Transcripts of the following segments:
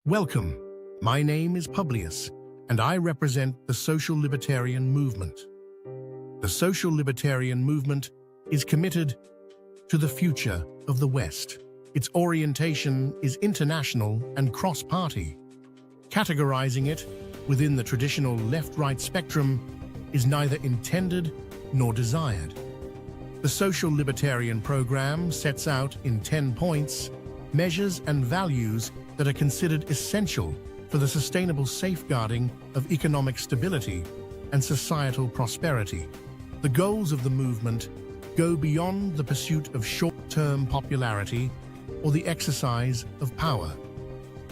Welcome. My name is Publius, and I represent the social-libertarian movement. The social-libertarian movement is committed to the future of the West. Its orientation is international and cross-party. Categorizing it within the traditional left-right spectrum is neither intended nor desired. The social-libertarian program sets out in 10 points measures and values that are considered essential for the sustainable safeguarding of economic stability and societal prosperity. The goals of the movement go beyond the pursuit of short-term popularity or the exercise of power.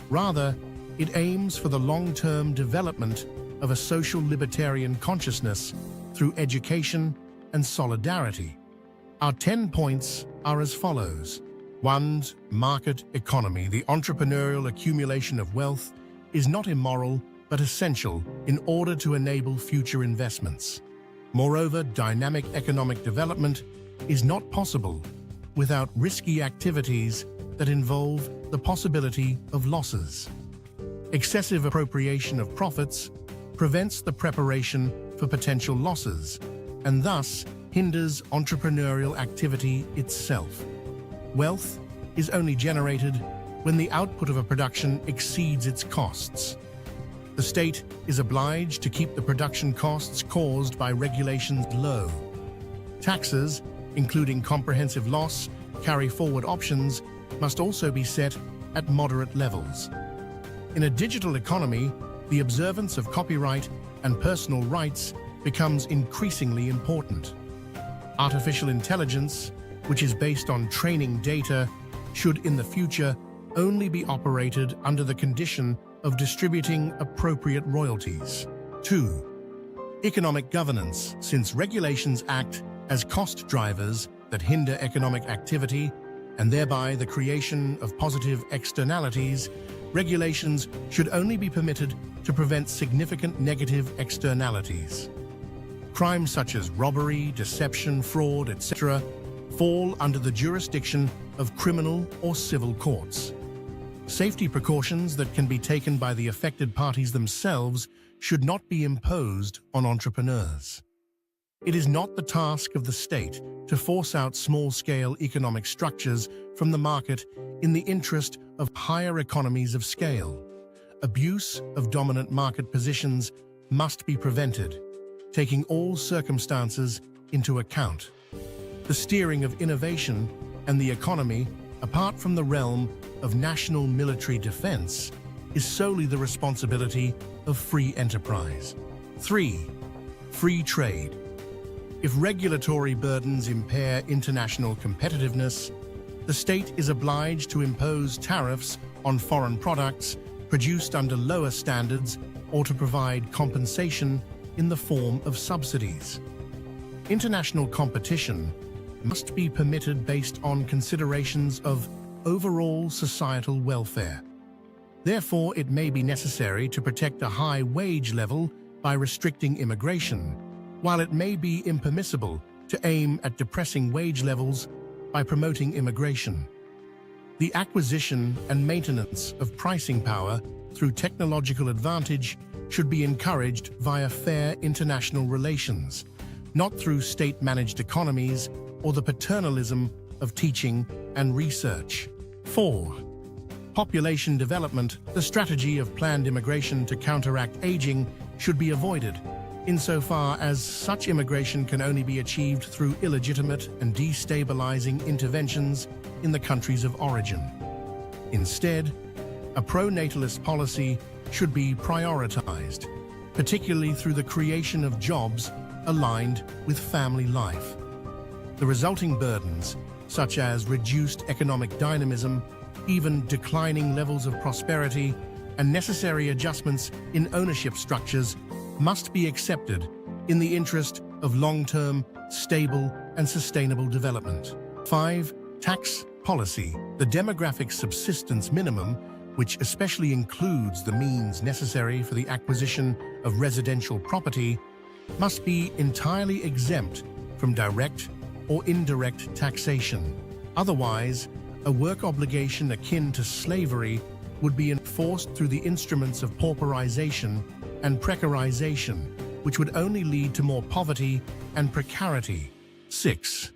Rather, it aims for the long-term development of a social libertarian consciousness through education and solidarity. Our 10 points are as follows. 1. Market economy. The entrepreneurial accumulation of wealth is not immoral but essential in order to enable future investments. Moreover, dynamic economic development is not possible without risky activities that involve the possibility of losses. Excessive appropriation of profits prevents the preparation for potential losses and thus hinders entrepreneurial activity itself. Wealth is only generated when the output of a production exceeds its costs. The state is obliged to keep the production costs caused by regulations low. Taxes, including comprehensive loss, carry-forward options, must also be set at moderate levels. In a digital economy, the observance of copyright and personal rights becomes increasingly important. Artificial intelligence, which is based on training data, should in the future only be operated under the condition of distributing appropriate royalties. 2. Economic governance. Since regulations act as cost drivers that hinder economic activity and thereby the creation of positive externalities, regulations should only be permitted to prevent significant negative externalities. Crimes such as robbery, deception, fraud, etc. fall under the jurisdiction of criminal or civil courts. Safety precautions that can be taken by the affected parties themselves should not be imposed on entrepreneurs. It is not the task of the state to force out small-scale economic structures from the market in the interest of higher economies of scale. Abuse of dominant market positions must be prevented, taking all circumstances into account. The steering of innovation and the economy, apart from the realm of national military defense, is solely the responsibility of free enterprise. 3. Free trade. If regulatory burdens impair international competitiveness, the state is obliged to impose tariffs on foreign products produced under lower standards or to provide compensation in the form of subsidies. International competition must be permitted based on considerations of overall societal welfare. Therefore, it may be necessary to protect a high wage level by restricting immigration, while it may be impermissible to aim at depressing wage levels by promoting immigration. The acquisition and maintenance of pricing power through technological advantage should be encouraged via fair international relations, not through state-managed economies or the paternalism of teaching and research. 4. Population development. The strategy of planned immigration to counteract aging should be avoided, insofar as such immigration can only be achieved through illegitimate and destabilizing interventions in the countries of origin. Instead, a pro-natalist policy should be prioritized, particularly through the creation of jobs aligned with family life. The resulting burdens, such as reduced economic dynamism, even declining levels of prosperity, and necessary adjustments in ownership structures, must be accepted in the interest of long-term, stable, and sustainable development. 5. Tax policy. The demographic subsistence minimum, which especially includes the means necessary for the acquisition of residential property, must be entirely exempt from direct or indirect taxation. Otherwise, a work obligation akin to slavery would be enforced through the instruments of pauperization and precarization, which would only lead to more poverty and precarity. 6.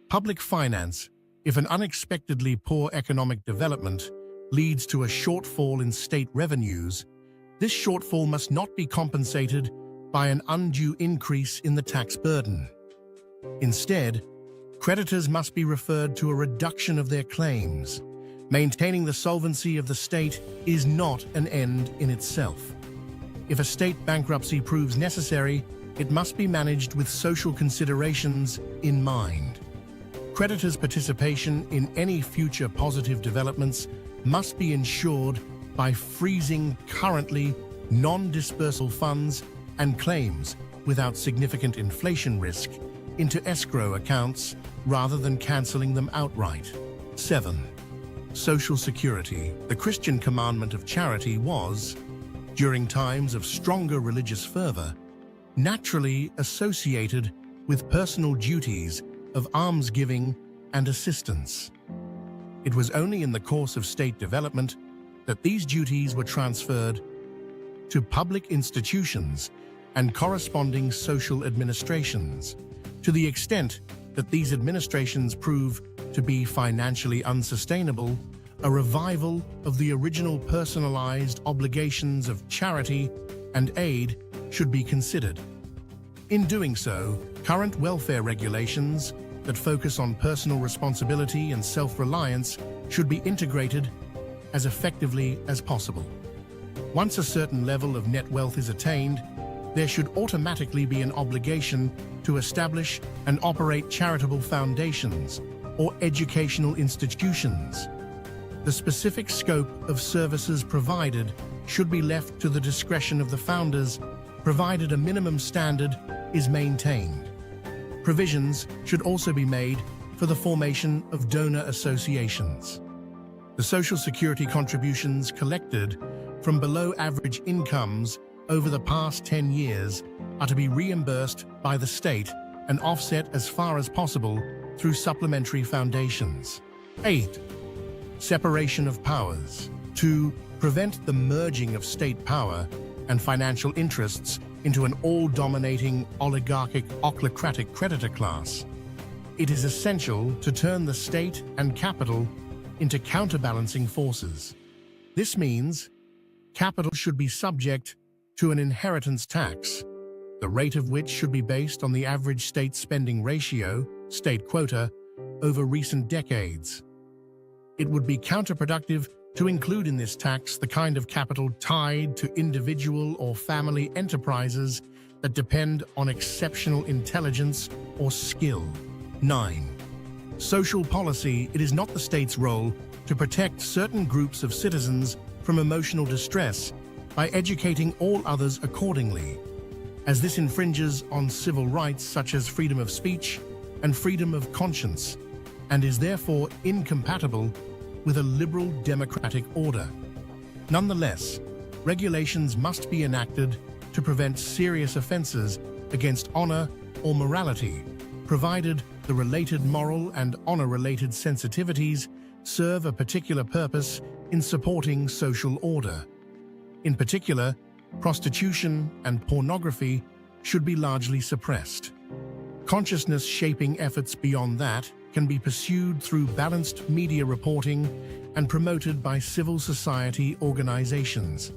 Public finance. If an unexpectedly poor economic development leads to a shortfall in state revenues, this shortfall must not be compensated by an undue increase in the tax burden. Instead, creditors must be referred to a reduction of their claims. Maintaining the solvency of the state is not an end in itself. If a state bankruptcy proves necessary, it must be managed with social considerations in mind. Creditors' participation in any future positive developments must be ensured by freezing currently non-dispersal funds and claims without significant inflation risk into escrow accounts rather than cancelling them outright. 7. Social security. The Christian commandment of charity was, during times of stronger religious fervor, naturally associated with personal duties of almsgiving and assistance. It was only in the course of state development that these duties were transferred to public institutions and corresponding social administrations. To the extent that these administrations prove to be financially unsustainable, a revival of the original personalized obligations of charity and aid should be considered. In doing so, current welfare regulations that focus on personal responsibility and self-reliance should be integrated as effectively as possible. Once a certain level of net wealth is attained, there should automatically be an obligation to establish and operate charitable foundations or educational institutions. The specific scope of services provided should be left to the discretion of the founders, provided a minimum standard is maintained. Provisions should also be made for the formation of donor associations. The Social Security contributions collected from below-average incomes over the past 10 years are to be reimbursed by the state and offset as far as possible through supplementary foundations. 8. Separation of powers. To prevent the merging of state power and financial interests into an all-dominating oligarchic ochlocratic creditor class, it is essential to turn the state and capital into counterbalancing forces. This means capital should be subject to an inheritance tax, the rate of which should be based on the average state spending ratio, state quota, over recent decades. It would be counterproductive to include in this tax the kind of capital tied to individual or family enterprises that depend on exceptional intelligence or skill. 9. Social policy. It is not the state's role to protect certain groups of citizens from emotional distress by educating all others accordingly, as this infringes on civil rights such as freedom of speech and freedom of conscience, and is therefore incompatible with a liberal democratic order. Nonetheless, regulations must be enacted to prevent serious offenses against honor or morality, provided the related moral and honor-related sensitivities serve a particular purpose in supporting social order. In particular, prostitution and pornography should be largely suppressed. Consciousness-shaping efforts beyond that can be pursued through balanced media reporting and promoted by civil society organizations.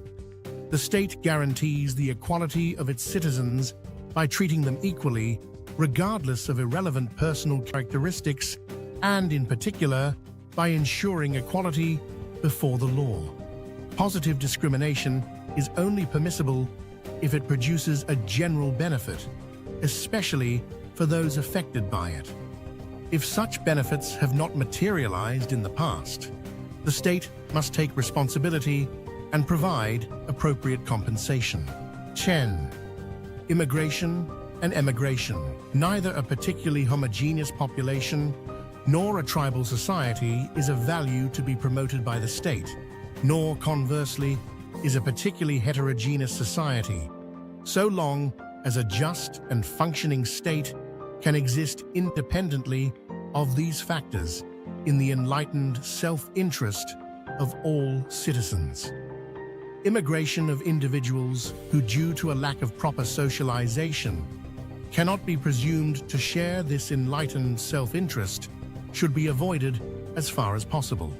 The state guarantees the equality of its citizens by treating them equally, regardless of irrelevant personal characteristics, and in particular, by ensuring equality before the law. Positive discrimination is only permissible if it produces a general benefit, especially for those affected by it. If such benefits have not materialized in the past, the state must take responsibility and provide appropriate compensation. 10. Immigration and emigration. Neither a particularly homogeneous population nor a tribal society is of value to be promoted by the state, nor, conversely, is a particularly heterogeneous society, so long as a just and functioning state can exist independently of these factors in the enlightened self-interest of all citizens. Immigration of individuals who, due to a lack of proper socialization, cannot be presumed to share this enlightened self-interest should be avoided as far as possible.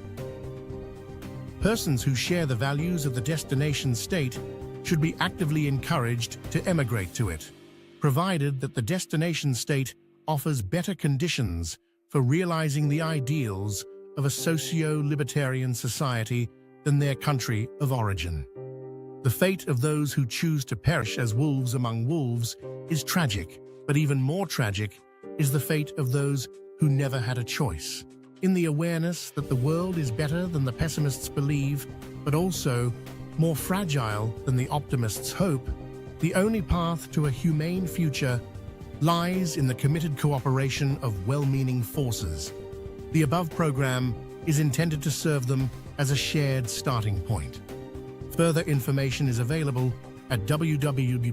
Persons who share the values of the destination state should be actively encouraged to emigrate to it, provided that the destination state offers better conditions for realizing the ideals of a socio-libertarian society than their country of origin. The fate of those who choose to perish as wolves among wolves is tragic, but even more tragic is the fate of those who never had a choice. In the awareness that the world is better than the pessimists believe, but also more fragile than the optimists hope, the only path to a humane future lies in the committed cooperation of well-meaning forces. The above program is intended to serve them as a shared starting point. Further information is available at www.solmo.org.